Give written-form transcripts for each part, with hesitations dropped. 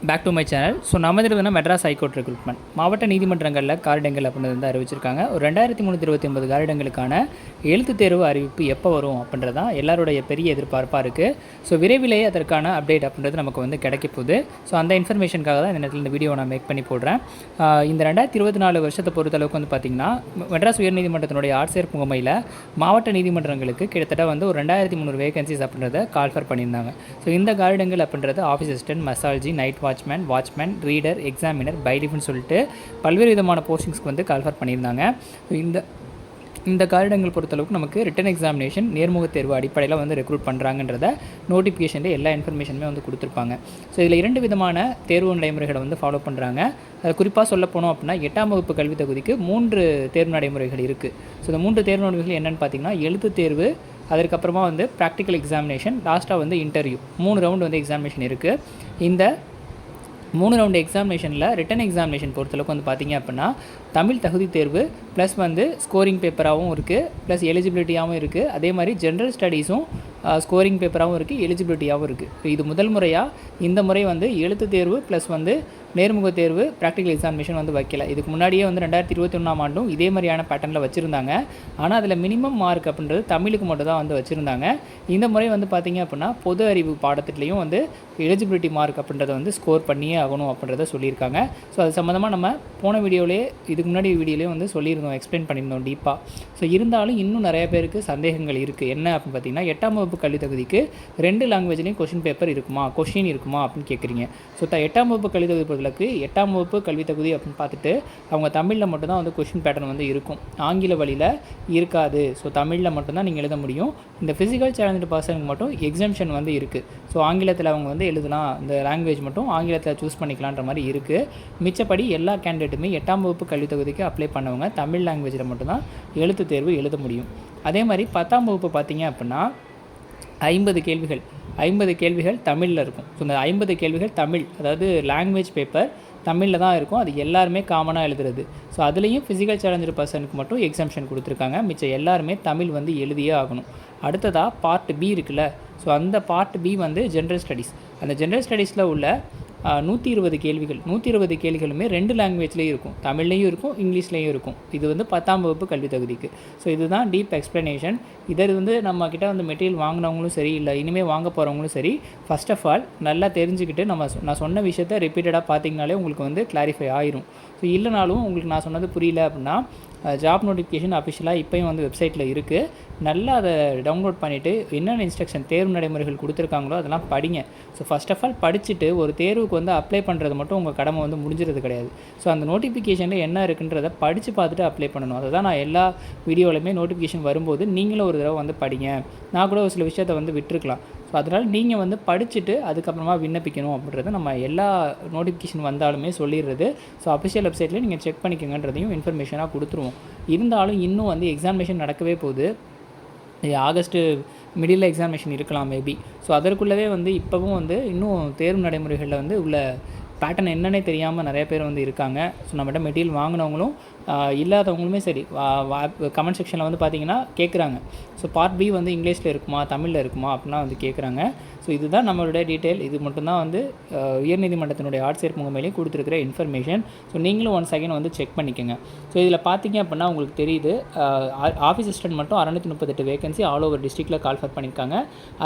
Back to my channel. So நம்ம இதில் வந்து மெட்ராஸ் ஹைகோர்ட் ரெக்ரூட்மெண்ட் மாவட்ட நீதிமன்றங்களில் காரிடங்கள் அப்படின்றது வந்து அறிவிச்சிருக்காங்க. ஒரு 2329 காரிடங்களுக்கான எழுத்து தேர்வு அறிவிப்பு எப்போ வரும் அப்படின்றதான் எல்லாருடைய பெரிய எதிர்பார்ப்பாக இருக்குது. ஸோ விரைவிலேயே அதற்கான அப்டேட் அப்படின்றது நமக்கு வந்து கிடைக்க போகுது. ஸோ அந்த இன்ஃபர்மேஷனுக்காக தான் இந்த நேரத்தில் இந்த வீடியோ நான் மேக் பண்ணி போடுறேன். இந்த 2024 வருஷத்தை பொறுத்தளவுக்கு வந்து பார்த்திங்கன்னா மெட்ராஸ் உயர்நீதிமன்றத்தினுடைய ஆட்சியர் முகமையில் மாவட்ட நீதிமன்றங்களுக்கு கிட்டத்தட்ட வந்து ஒரு 2300 வேகன்சிஸ் அப்படின்றத கால்ஃபர் பண்ணியிருந்தாங்க. ஸோ இந்த காரிடங்கள் அப்படின்றது ஆஃபீஸ் அசிஸ்டன்ட், மசால்ஜி, நைட் வாட்ச்மேன், ரீடர், எக்ஸாமினர், பைடிஃப்னு சொல்லிட்டு பல்வேறு விதமான போஸ்டிங்ஸ்க்கு வந்து கால்ஃபர் பண்ணியிருந்தாங்க. இந்த காரிடங்கள் பொறுத்தளவுக்கு நமக்கு ரிட்டன் எக்ஸாமினேஷன் நேர்முக தேர்வு அடிப்படையில் வந்து ரெக்ரூட் பண்ணுறாங்கன்றத நோட்டிஃபிகேஷனில் எல்லா இன்ஃபர்மேஷனுமே வந்து கொடுத்துருப்பாங்க. ஸோ இதில் 2 விதமான தேர்வு நடைமுறைகளை வந்து ஃபாலோ பண்ணுறாங்க. அது குறிப்பாக சொல்ல போனோம் அப்படின்னா 8ஆம் வகுப்பு கல்வி தகுதிக்கு 3 தேர்வு நடைமுறைகள் இருக்குது. ஸோ இந்த 3 தேர்வு நடைமுறைகள் என்னென்னு பார்த்தீங்கன்னா எழுத்து தேர்வு, அதற்கப்புறமா வந்து ப்ராக்டிக்கல் எக்ஸாமினேஷன், லாஸ்ட்டாக வந்து இன்டர்வியூ, 3 ரவுண்டு வந்து எக்ஸாமினேஷன் இருக்குது. இந்த 3 ரவுண்டு எக்ஸாமினேஷனில் ரிட்டன் எக்ஸாமினேஷன் பொறுத்தளவுக்கு வந்து பார்த்திங்க அப்படின்னா தமிழ் தகுதி தேர்வு ப்ளஸ் வந்து ஸ்கோரிங் பேப்பராகவும் இருக்குது, ப்ளஸ் எலிஜிபிலிட்டியாகவும் இருக்குது. அதே மாதிரி ஜென்ரல் ஸ்டடீஸும் ஸ்கோரிங் பேப்பராகவும் இருக்குது, எலிஜிபிலிட்டியாகவும் இருக்குது. இது முதல் முறையாக இந்த முறை வந்து எழுத்து தேர்வு ப்ளஸ் வந்து நேர்முக தேர்வு ப்ராக்டிக்கல் எக்ஸாமினேஷன் வந்து வைக்கல. இதுக்கு முன்னாடியே வந்து 2021ஆம் ஆண்டும் இதே மாதிரியான பேட்டர்னில் வச்சுருந்தாங்க. ஆனால் அதில் மினிமம் மார்க் அப்படின்றது தமிழுக்கு மட்டும் தான் வந்து வச்சுருந்தாங்க. இந்த முறை வந்து பார்த்திங்க அப்படின்னா பொது அறிவு பாடத்திலையும் வந்து எலிஜிபிலிட்டி மார்க் அப்படின்றத வந்து ஸ்கோர் பண்ணியே ஆகணும் அப்படின்றத சொல்லியிருக்காங்க. ஸோ அது சம்மந்தமாக நம்ம போன வீடியோவிலே இதுக்கு முன்னாடி வீடியோலேயே வந்து சொல்லியிருந்தோம், எக்ஸ்பிளைன் பண்ணியிருந்தோம் டீப்பாக. ஸோ இருந்தாலும் இன்னும் நிறைய பேருக்கு சந்தேகங்கள் இருக்குது. என்ன அப்படின்னு பார்த்தீங்கன்னா 8ஆம் வகுப்பு கல்வி தகுதிக்கு 2 லாங்குவேஜ்லேயும் கொஷின் இருக்குமா அப்படின்னு கேட்குறீங்க. ஸோ 8ஆம் வகுப்பு கல்வி தகுதி பொறுத்தளவுக்கு 8ஆம் வகுப்பு கல்வி தகுதி அப்படின்னு பார்த்துட்டு அவங்க தமிழில் மட்டும்தான் வந்து கொஷின் பேட்டர்ன் வந்து இருக்கும், ஆங்கில வழியில் இருக்காது. ஸோ தமிழில் மட்டும்தான் நீங்கள் எழுத முடியும். இந்த ஃபிசிக்கல் சேலஞ்சு பர்சனுக்கு மட்டும் எக்ஸம்ஷன் வந்து இருக்குது. ஸோ ஆங்கிலத்தில் அவங்க வந்து எழுதலாம், இந்த லாங்குவேஜ் மட்டும் ஆங்கிலத்தில் சூஸ் பண்ணிக்கலான்ற மாதிரி இருக்குது. மிச்சப்படி எல்லா கேண்டிடேட்டுமே 8ஆம் வகுப்பு கல்வி தகுதிக்கு அப்ளை பண்ணவங்க தமிழ் லாங்குவேஜில் மட்டும்தான் எழுத்து தேர்வு எழுத முடியும். அதே மாதிரி 10ஆம் வகுப்பு பார்த்திங்க அப்படின்னா 50 கேள்விகள் தமிழில் இருக்கும். ஸோ இந்த 50 கேள்விகள் தமிழ், அதாவது லாங்குவேஜ் பேப்பர் தமிழில் தான் இருக்கும். அது எல்லாருமே காமனாக எழுதுறது. ஸோ அதுலேயும் ஃபிசிக்கல் சேலஞ்சர் பர்சனுக்கு மட்டும் எக்ஸம்ஷன் கொடுத்துருக்காங்க. மிச்சம் எல்லாருமே தமிழ் வந்து எழுதியே ஆகணும். அடுத்ததாக பார்ட் பி இருக்குல்ல, ஸோ அந்த பார்ட் பி வந்து ஜென்ரல் ஸ்டடீஸ். அந்த ஜென்ரல் ஸ்டடீஸில் உள்ள 120 கேள்விகளுமே 2 லாங்குவேஜ்லேயும் இருக்கும், தமிழ்லேயும் இருக்கும், இங்கிலீஷ்லேயும் இருக்கும். இது வந்து 10ஆம் வகுப்பு கல்வி தகுதிக்கு. ஸோ இதுதான் டீப் எக்ஸ்ப்ளனேஷன். இதை வந்து நம்மக்கிட்ட வந்து மெட்டீரியல் வாங்கினவங்களும் சரி, இல்லை இனிமேல் வாங்க போகிறவங்களும் சரி, ஃபர்ஸ்ட் ஆஃப் ஆல் நல்லா தெரிஞ்சுக்கிட்டு நான் சொன்ன விஷயத்த ரிப்பீட்டடாக பார்த்தீங்கனாலே உங்களுக்கு வந்து கிளாரிஃபை ஆயிரும். ஸோ இல்லைனாலும் உங்களுக்கு நான் சொன்னது புரியல அப்படின்னா ஜாப் நோட்டிஃபிகேஷன் அஃபிஷியலாக இப்போயும் வந்து வெப்சைட்டில் இருக்குது. நல்லா அதை டவுன்லோட் பண்ணிவிட்டு என்னென்ன இன்ஸ்ட்ரக்ஷன் தேர்வு நடைமுறைகள் கொடுத்துருக்காங்களோ அதெல்லாம் படிங்க. ஸோ ஃபர்ஸ்ட் ஆஃப் ஆல் படிச்சுட்டு ஒரு தேர்வுக்கு வந்து அப்ளை பண்ணுறது மட்டும் உங்கள் கடமை வந்து முடிஞ்சிறது கிடையாது. ஸோ அந்த நோட்டிஃபிகேஷனில் என்ன இருக்குன்றதை படித்து பார்த்துட்டு அப்ளை பண்ணணும். அதை தான் நான் எல்லா வீடியோவிலையுமே நோட்டிஃபிகேஷன் வரும்போது நீங்களும் ஒரு தடவை வந்து படிங்க. நான் கூட ஒரு சில விஷயத்தை வந்து விட்டுருக்கலாம். ஸோ அதனால் நீங்கள் வந்து படிச்சுட்டு அதுக்கப்புறமா விண்ணப்பிக்கணும் அப்படின்றத நம்ம எல்லா நோட்டிஃபிகேஷன் வந்தாலுமே சொல்லிடுறது. ஸோ அஃபிஷியல் வெப்சைட்டில் நீங்கள் செக் பண்ணிக்கங்கன்றதையும் இன்ஃபர்மேஷனாக கொடுத்துருவோம். இருந்தாலும் இன்னும் வந்து எக்ஸாமினேஷன் நடக்கவே போகுது. ஆகஸ்ட்டு மிடில் எக்ஸாமினேஷன் இருக்கலாம் மேபி. ஸோ அதற்குள்ளவே வந்து இப்போவும் வந்து இன்னும் தேர்வு நடைமுறைகளில் வந்து உள்ள பேட்டர்ன் என்னன்னே தெரியாமல் நிறைய பேர் வந்து இருக்காங்க. ஸோ நம்மகிட்ட மெட்டீரியல் வாங்கினவங்களும் இல்லாதவங்களுமே சரி கமெண்ட் செக்ஷனில் வந்து பார்த்திங்கன்னா கேட்குறாங்க. ஸோ பார்ட் பி வந்து இங்கிலீஷில் இருக்குமா தமிழில் இருக்குமா அப்படின்லாம் வந்து கேட்குறாங்க. ஸோ இதுதான் நம்மளுடைய டீட்டெயில். இது மட்டும்தான் வந்து உயர்நீதிமன்றத்தினுடைய ஆட்சியர் முகமையிலையும் கொடுத்துருக்கிற இன்ஃபர்மேஷன். ஸோ நீங்களும் ஒன் செகண்ட் வந்து செக் பண்ணிக்கோங்க. ஸோ இதில் பார்த்திங்க அப்படின்னா உங்களுக்கு தெரியுது, ஆஃபீஸ் அசிஸ்டன்ட் மட்டும் 638 வேகன்சி ஆல் ஓவர் டிஸ்ட்ரிக்டில் கால்ஃபர் பண்ணியிருக்காங்க.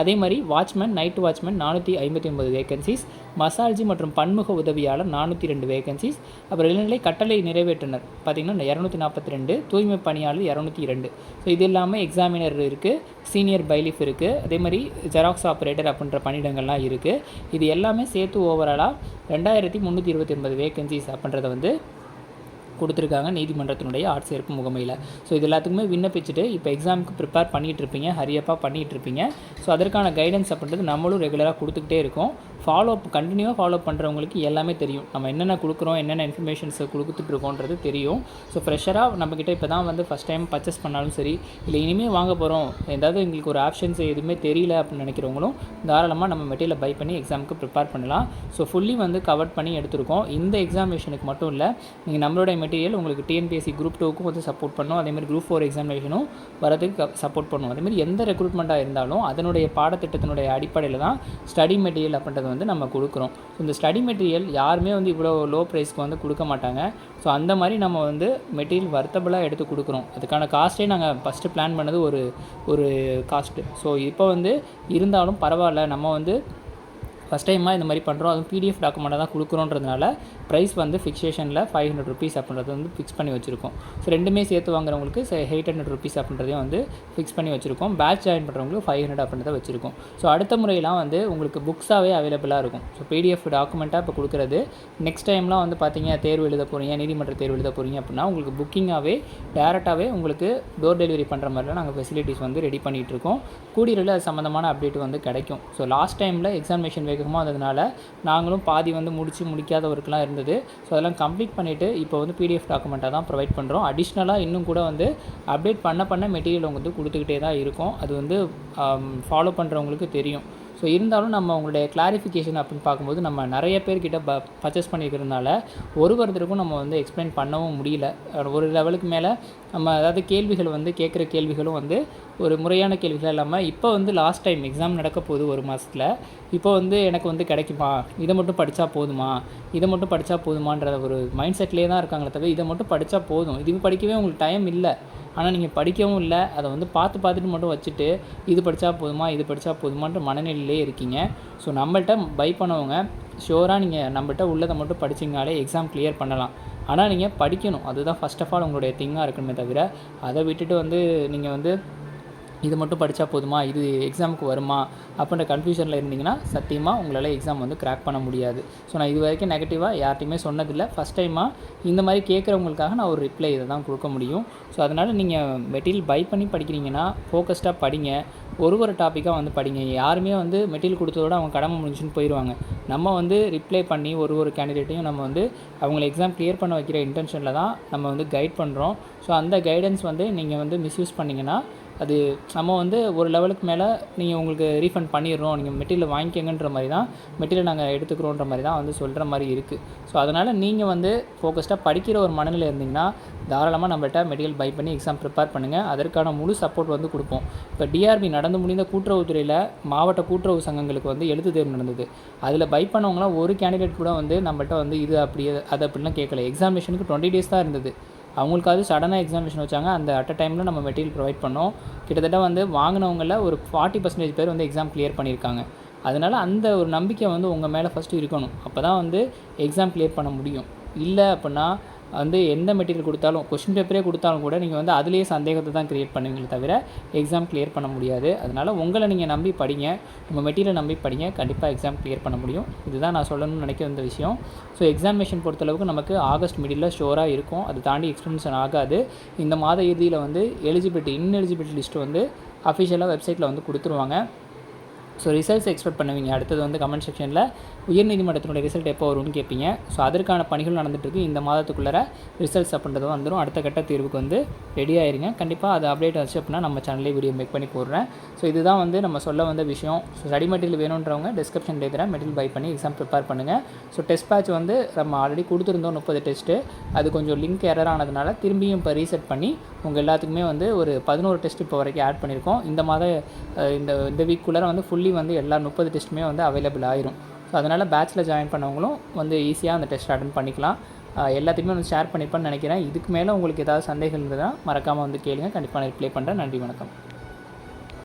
அதே மாதிரி வாட்ச்மேன், நைட் வாட்ச்மேன் 459 வேகன்சிஸ், மசால்ஜி மற்றும் பன்முக உதவியாளர் 402 வேகன்சிஸ், அப்புறம் இளநிலை கட்டளை நிறைவேற்றினர் பார்த்திங்கன்னா 242, தூய்மை பணியாளர் 202. ஸோ இது இல்லாமல் எக்ஸாமினர் இருக்குது, சீனியர் பைலிஃப் இருக்குது, அதே மாதிரி ஜெராக்ஸ் ஆப்ரேட்டர் அப்படின்ற பணியிடங்கள்லாம் இருக்குது. இது எல்லாமே சேர்த்து ஓவராலாக 2329 வேகன்சிஸ் அப்படின்றத வந்து கொடுத்துருக்காங்க நீதிமன்றத்தினுடைய ஆட்சியர் முகமையில். ஸோ இது எல்லாத்துக்குமே விண்ணப்பிச்சுட்டு இப்போ எக்ஸாமுக்கு ப்ரிப்பேர் பண்ணிகிட்ருப்பீங்க, ஹரியப்பாக பண்ணிகிட்ருப்பீங்க. ஸோ அதற்கான கைடன்ஸ் அப்படின்றது நம்மளும் ரெகுலராக கொடுத்துக்கிட்டே இருக்கோம். கண்டினியூவாக ஃபாலோ பண்ணுறவங்களுக்கு எல்லாமே தெரியும், நம்ம என்னென்ன கொடுக்குறோம், என்னென்ன இன்ஃபர்மேஷன்ஸை கொடுத்துட்ருக்கோன்றது தெரியும். ஸோ ஃப்ரெஷராக நம்மக்கிட்ட இப்போ தான் வந்து ஃபஸ்ட் டைம் பர்ச்சேஸ் பண்ணாலும் சரி, இல்லை இனிமேல் வாங்க போகிறோம், ஏதாவது எங்களுக்கு ஒரு ஆப்ஷன்ஸ் எதுவுமே தெரியல அப்படின்னு நினைக்கிறவங்களும் தாராளமாக நம்ம மெட்டீரியலை பை பண்ணி எக்ஸாமுக்கு ப்ரிப்பேர் பண்ணலாம். ஸோ ஃபுல்லி வந்து கவர் பண்ணி எடுத்துருக்கோம். இந்த எக்ஸாமினேஷனுக்கு மட்டும் இல்லை, நீங்கள் நம்மளோட மெட்டீரியல் உங்களுக்கு டிஎன்பிஎஸ்சி குரூப் 2க்கும் வந்து சப்போர்ட் பண்ணும். அதேமாதிரி குரூப் 4 எக்ஸாமினேஷனும் வரதுக்கு சப்போர்ட் பண்ணும். அதேமாதிரி எந்த ரெக்ரூட்மெண்ட்டாக இருந்தாலும் அதனுடைய பாடத்திட்டத்தினுடைய அடிப்படையில் தான் ஸ்டடி மெட்டீரியல் அப்படின்றது வந்து நம்ம கொடுக்குறோம். ஸோ இந்த ஸ்டடி மெட்டீரியல் யாருமே வந்து இவ்வளோ லோ ப்ரைஸ்க்கு வந்து கொடுக்க மாட்டாங்க. ஸோ அந்த மாதிரி நம்ம வந்து மெட்டீரியல் வர்த்தபிளாக எடுத்து கொடுக்குறோம். அதுக்கான காஸ்ட்டே நாங்கள் ஃபஸ்ட்டு பிளான் பண்ணது ஒரு காஸ்ட்டு. ஸோ இப்போ வந்து இருந்தாலும் பரவாயில்ல, நம்ம வந்து ஃபஸ்ட் டைமாக இந்த மாதிரி பண்ணுறோம், அதுவும் பிடிஎஃப் டாக்குமெண்ட்டாக தான் கொடுக்குறோன்றதுனால ப்ரைஸ் வந்து ஃபிக்ஸேஷனில் 500 ருபீஸ் அப்படின்றது வந்து ஃபிக்ஸ் பண்ணி வச்சுருக்கோம். ஸோ ரெண்டுமே சேர்த்து வாங்குறவங்களுக்கு 800 ருபீஸ் அப்படின்றதையும் வந்து ஃபிக்ஸ் பண்ணி வச்சுருக்கோம். பேட்ச் ஜாயின் பண்ணுறவங்களுக்கு 500 அப்படின்றத வச்சுருக்கோம். ஸோ அடுத்த முறையெல்லாம் வந்து உங்களுக்கு புக்ஸாகவே அவைலபிளாக இருக்கும். ஸோ பிடிஎஃப் டாக்குமெண்ட்டாக இப்போ கொடுக்குறது, நெக்ஸ்ட் டைம்லாம் வந்து பார்த்தீங்க தேர்வு எழுத போகிறீங்க, நீதிமன்ற தேர்வு எழுத போகிறீங்க அப்படின்னா உங்களுக்கு புக்கிங்காகவே டேரெக்டாகவே உங்களுக்கு டோர் டெலிவரி பண்ணுற மாதிரிலாம் நாங்கள் ஃபெசிலிட்டிஸ் வந்து ரெடி பண்ணிகிட்ருக்கோம். கூடியில் அது சம்மந்தமான அப்டேட் வந்து கிடைக்கும். ஸோ லாஸ்ட் டைமில் எக்ஸாமினேஷன் வேகமாக வந்ததுனால நாங்களும் பாதி வந்து முடிக்காத ஒர்க்லாம் இருந்தது. ஸோ அதெல்லாம் கம்ப்ளீட் பண்ணிவிட்டு இப்போ வந்து பிடிஎஃப் டாக்குமெண்ட்டாக தான் ப்ரொவைட் பண்ணுறோம். அடிஷ்னலாக இன்னும் கூட வந்து அப்டேட் பண்ண மெட்டீரியல் வந்து கொடுத்துக்கிட்டே தான் இருக்கும். அது வந்து ஃபாலோ பண்ணுறவங்களுக்கு தெரியும். ஸோ இருந்தாலும் நம்ம உங்களுடைய கிளாரிஃபிகேஷன் அப்படின்னு பார்க்கும்போது நம்ம நிறைய பேர்கிட்ட பர்ச்சேஸ் பண்ணிக்கிறதுனால ஒருத்தருக்கும் நம்ம வந்து எக்ஸ்பிளைன் பண்ணவும் முடியல. ஒரு லெவலுக்கு மேலே நம்ம அதாவது கேள்விகள் வந்து கேட்குற கேள்விகளும் வந்து ஒரு முறையான கேள்விகள் இல்லாமல் இப்போ வந்து லாஸ்ட் டைம் எக்ஸாம் நடக்க போகுது ஒரு மாதத்தில். இப்போ வந்து எனக்கு வந்து கிடைக்குமா, இதை மட்டும் படித்தா போதுமான்ற ஒரு மைண்ட் செட்லேயே தான் இருக்காங்களே தவிர இதை மட்டும் படித்தா போதும், இது படிக்கவே உங்களுக்கு டைம் இல்லை, ஆனால் நீங்கள் படிக்கவும் இல்லை, அதை வந்து பார்த்துட்டு மட்டும் வச்சுட்டு இது படித்தா போதுமான்ற மனநிலையிலே இருக்கீங்க. ஸோ நம்மள்கிட்ட பை பண்ணவங்க ஷோராக நீங்கள் நம்மள்கிட்ட உள்ளதை மட்டும் படிச்சிங்கனாலே எக்ஸாம் கிளியர் பண்ணலாம். ஆனால் நீங்கள் படிக்கணும், அதுதான் ஃபஸ்ட் ஆஃப் ஆல் உங்களுடைய திங்காக இருக்கணுமே தவிர அதை விட்டுட்டு வந்து நீங்கள் வந்து இது மட்டும் படித்தா போதுமா, இது எக்ஸாமுக்கு வருமா அப்படின்ற கன்ஃபியூஷனில் இருந்தீங்கன்னா சத்தியமாக உங்களால் எக்ஸாம் வந்து கிராக் பண்ண முடியாது. ஸோ நான் இது வரைக்கும் நெகட்டிவாக யார்ட்டையுமே சொன்னதில்லை. ஃபஸ்ட் டைமாக இந்த மாதிரி கேட்குறவங்களுக்காக நான் ஒரு ரிப்ளை இதை தான் கொடுக்க முடியும். ஸோ அதனால் நீங்கள் மெட்டீரியல் பை பண்ணி படிக்கிறீங்கன்னா ஃபோக்கஸ்டாக படிங்க, ஒரு டாப்பிக்காக வந்து படிங்க. யாருமே வந்து மெட்டீரியல் கொடுத்ததோட அவங்க கடமை முடிஞ்சுன்னு போயிடுவாங்க. நம்ம வந்து ரிப்ளை பண்ணி ஒரு கேண்டிடேட்டையும் நம்ம வந்து அவங்களை எக்ஸாம் கிளியர் பண்ண வைக்கிற இன்டென்ஷனில் தான் நம்ம வந்து கைட் பண்ணுறோம். ஸோ அந்த கைடன்ஸ் வந்து நீங்கள் வந்து மிஸ்யூஸ் பண்ணிங்கன்னா அது நம்ம வந்து ஒரு லெவலுக்கு மேலே நீங்கள் உங்களுக்கு ரீஃபண்ட் பண்ணிடுறோம், நீங்கள் மெட்டீரியல் வாங்கிக்கங்கன்ற மாதிரி தான், மெட்டீரியல் நாங்கள் எடுத்துக்கிறோன்ற மாதிரி தான் வந்து சொல்கிற மாதிரி இருக்குது. ஸோ அதனால் நீங்கள் வந்து ஃபோக்கஸ்டாக படிக்கிற ஒரு மனநிலை இருந்தீங்கன்னா தாராளமாக நம்மள்கிட்ட மெட்டீரியல் பை பண்ணி எக்ஸாம் ப்ரிப்பேர் பண்ணுங்கள். அதற்கான முழு சப்போர்ட் வந்து கொடுப்போம். இப்போ டிஆர்பி நடந்து முடிந்த கூட்டுறவுத்துறையில் மாவட்ட கூட்டுறவு சங்கங்களுக்கு வந்து எழுத்து தேர்வு நடந்தது. அதில் பை பண்ணவங்களாம் ஒரு கேண்டிடேட் கூட வந்து நம்மள்கிட்ட வந்து இது அப்படியே அது அப்படிலாம் கேட்கல. எக்ஸாமினேஷனுக்கு 20 days தான் இருந்தது. அவங்களுக்காவது சடனாக எக்ஸாமினேஷன் வச்சாங்க. அந்த டைமில் நம்ம மெட்டீரியல் ப்ரொவைட் பண்ணோம். கிட்டத்தட்ட வந்து வாங்கினவங்களில் ஒரு 40% பேர் வந்து எக்ஸாம் கிளியர் பண்ணியிருக்காங்க. அதனால் அந்த ஒரு நம்பிக்கை வந்து உங்கள் மேலே ஃபஸ்ட்டு இருக்கணும். அப்போ தான் வந்து எக்ஸாம் கிளியர் பண்ண முடியும். இல்லை அப்படின்னா வந்து எந்த மெட்டீரியல் கொடுத்தாலும், கொஸ்டின் பேப்பரே கொடுத்தாலும் கூட நீங்கள் வந்து அதுலேயே சந்தேகத்தை தான் க்ரியேட் பண்ணுவீங்களே தவிர எக்ஸாம் கிளியர் பண்ண முடியாது. அதனால் உங்களை நீங்கள் நம்பி படிங்க, உங்கள் மெட்டீரியல் நம்பி படிங்க, கண்டிப்பாக எக்ஸாம் கிளியர் பண்ண முடியும். இதுதான் நான் சொல்லணும்னு நினைக்கிற இந்த விஷயம். ஸோ எக்ஸாமினேஷன் பொறுத்தளவுக்கு நமக்கு ஆகஸ்ட் மிடில் ஷோராக இருக்கும். அது தாண்டி எக்ஸ்டென்ஷன் ஆகாது. இந்த மாத இறுதியில் வந்து இன்எலிஜிபிலிட்டி லிஸ்ட்டு வந்து அஃபிஷியலாக வெப்சைட்டில் வந்து கொடுத்துருவாங்க. ஸோ ரிசல்ட்ஸ் எக்ஸ்பெக்ட் பண்ணுவீங்க. அடுத்தது வந்து கமெண்ட் செக்ஷனில் உயர்நீதிமன்றத்தினுடைய ரிசல்ட் எப்போ வரும்னு கேட்பீங்க. ஸோ அதற்கான பணிகள் நடந்துகிட்ருக்கு. இந்த மாதத்துக்குள்ளே ரிசல்ட்ஸ் அப்படின்றது வந்துடும். அடுத்த கட்ட தீர்வுக்கு வந்து ரெடி ஆயிருங்க. கண்டிப்பாக அது அப்டேட் ஆச்சு அப்படின்னா நம்ம சேனல்லே வீடியோ மேக் பண்ணி போடுறேன். ஸோ இதுதான் வந்து நம்ம சொல்ல வந்த விஷயம். ஸோ ஸ்டடி மெட்டீரியல் வேணுன்றவங்க டிஸ்கிரிப்ஷனில் இருக்கிற மெட்டீரியல் பை பண்ணி எக்ஸாம் ப்ரிப்பேர் பண்ணுங்கள். ஸோ டெஸ்ட் பேட்ச் வந்து நம்ம ஆல்ரெடி கொடுத்துருந்தோம் 30 டெஸ்ட்டு. அது கொஞ்சம் லிங்க் எரர் ஆனதுனால திரும்பியும் இப்போ ரீசெட் பண்ணி உங்கள் எல்லாத்துக்குமே வந்து ஒரு 11 டெஸ்ட் இப்போ வரைக்கும் ஆட் பண்ணியிருக்கோம். இந்த வீக்குள்ளே வந்து ஃபுல்லி வந்து எல்லா 30 டெஸ்ட்டுமே வந்து அவைலபிள் ஆயிரும். ஸோ அதனால் பேட்சில் ஜாயின் பண்ணவங்களும் வந்து ஈஸியாக அந்த டெஸ்ட் அட்டன் பண்ணிக்கலாம். எல்லாத்துக்குமே வந்து ஷேர் பண்ணிப்பேன்னு நினைக்கிறேன். இதுக்கு மேலே உங்களுக்கு ஏதாவது சந்தேகம் இருந்ததுன்னா மறக்காமல் வந்து கேளுங்க. கண்டிப்பாக நான் ரிப்ளை பண்ணுறேன். நன்றி, வணக்கம்.